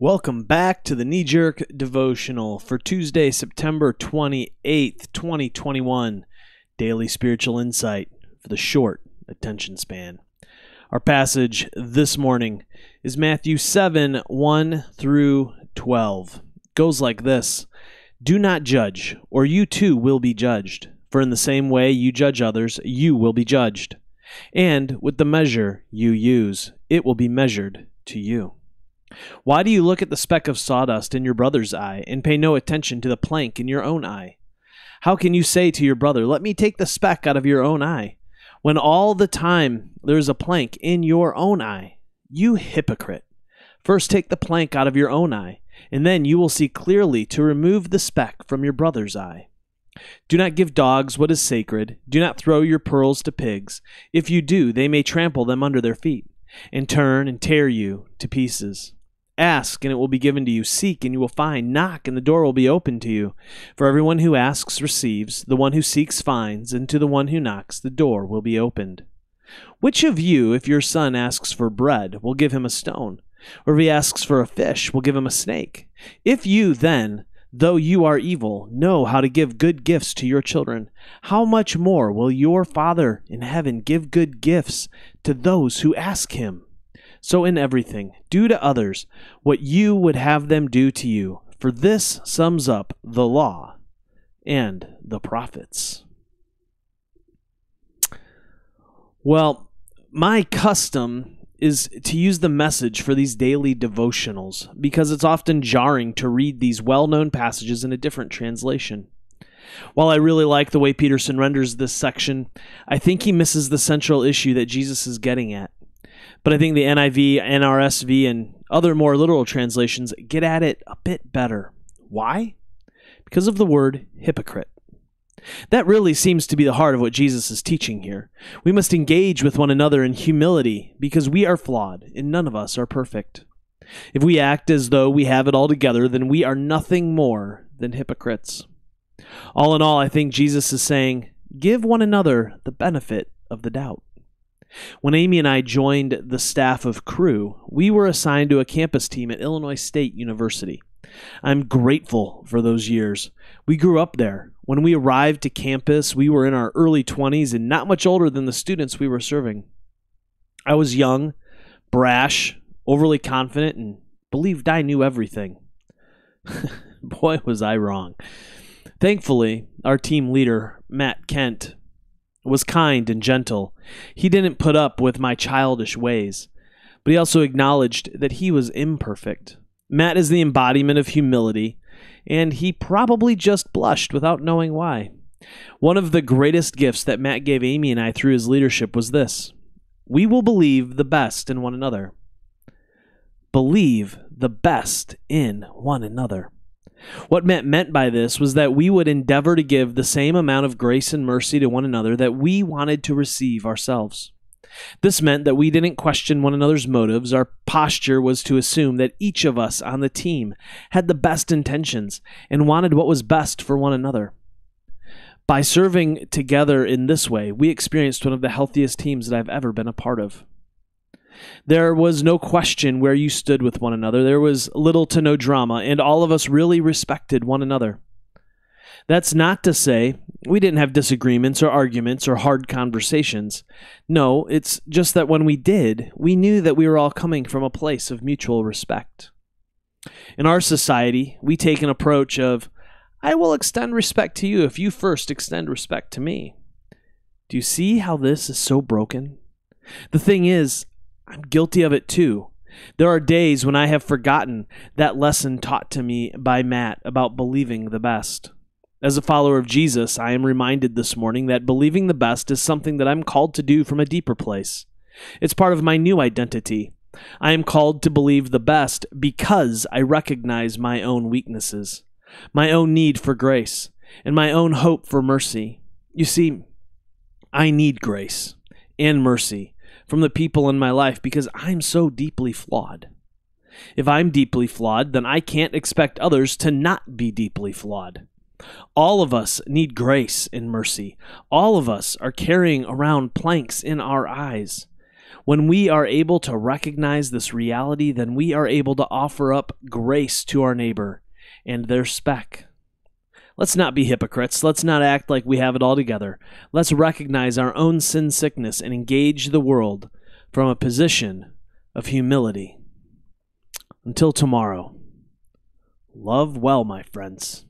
Welcome back to the Knee Jerk Devotional for Tuesday, September 28th, 2021. Daily Spiritual Insight for the short attention span. Our passage this morning is Matthew 7, 1 through 12. It goes like this: Do not judge, or you too will be judged. For in the same way you judge others, you will be judged. And with the measure you use, it will be measured to you. Why do you look at the speck of sawdust in your brother's eye and pay no attention to the plank in your own eye? How can you say to your brother, "Let me take the speck out of your own eye," when all the time there is a plank in your own eye? You hypocrite! First take the plank out of your own eye, and then you will see clearly to remove the speck from your brother's eye. Do not give dogs what is sacred. Do not throw your pearls to pigs. If you do, they may trample them under their feet, and turn and tear you to pieces. Ask, and it will be given to you. Seek, and you will find. Knock, and the door will be opened to you. For everyone who asks receives, the one who seeks finds, and to the one who knocks the door will be opened. Which of you, if your son asks for bread, will give him a stone? Or if he asks for a fish, will give him a snake? If you then, though you are evil, know how to give good gifts to your children, how much more will your Father in heaven give good gifts to those who ask him? So in everything, do to others what you would have them do to you, for this sums up the law and the prophets. Well, my custom is to use the message for these daily devotionals because it's often jarring to read these well-known passages in a different translation. While I really like the way Peterson renders this section, I think he misses the central issue that Jesus is getting at. But I think the NIV, NRSV, and other more literal translations get at it a bit better. Why? Because of the word hypocrite. That really seems to be the heart of what Jesus is teaching here. We must engage with one another in humility because we are flawed and none of us are perfect. If we act as though we have it all together, then we are nothing more than hypocrites. All in all, I think Jesus is saying, give one another the benefit of the doubt. When Amy and I joined the staff of Cru, we were assigned to a campus team at Illinois State University. I'm grateful for those years. We grew up there. When we arrived to campus, we were in our early 20s and not much older than the students we were serving. I was young, brash, overly confident, and believed I knew everything. Boy, was I wrong. Thankfully, our team leader, Matt Kent, was kind and gentle. He didn't put up with my childish ways, but he also acknowledged that he was imperfect. Matt is the embodiment of humility, and he probably just blushed without knowing why. One of the greatest gifts that Matt gave Amy and I through his leadership was this: we will believe the best in one another. Believe the best in one another. What Matt meant by this was that we would endeavor to give the same amount of grace and mercy to one another that we wanted to receive ourselves. This meant that we didn't question one another's motives. Our posture was to assume that each of us on the team had the best intentions and wanted what was best for one another. By serving together in this way, we experienced one of the healthiest teams that I've ever been a part of. There was no question where you stood with one another. There was little to no drama, and all of us really respected one another. That's not to say we didn't have disagreements or arguments or hard conversations. No, it's just that when we did, we knew that we were all coming from a place of mutual respect. In our society, we take an approach of, I will extend respect to you if you first extend respect to me. Do you see how this is so broken? The thing is, I'm guilty of it too. There are days when I have forgotten that lesson taught to me by Matt about believing the best. As a follower of Jesus, I am reminded this morning that believing the best is something that I'm called to do from a deeper place. It's part of my new identity. I am called to believe the best because I recognize my own weaknesses, my own need for grace, and my own hope for mercy. You see, I need grace and mercy from the people in my life because I'm so deeply flawed. If I'm deeply flawed, then I can't expect others to not be deeply flawed. All of us need grace and mercy. All of us are carrying around planks in our eyes. When we are able to recognize this reality, then we are able to offer up grace to our neighbor and their speck. Let's not be hypocrites. Let's not act like we have it all together. Let's recognize our own sin sickness and engage the world from a position of humility. Until tomorrow, love well, my friends.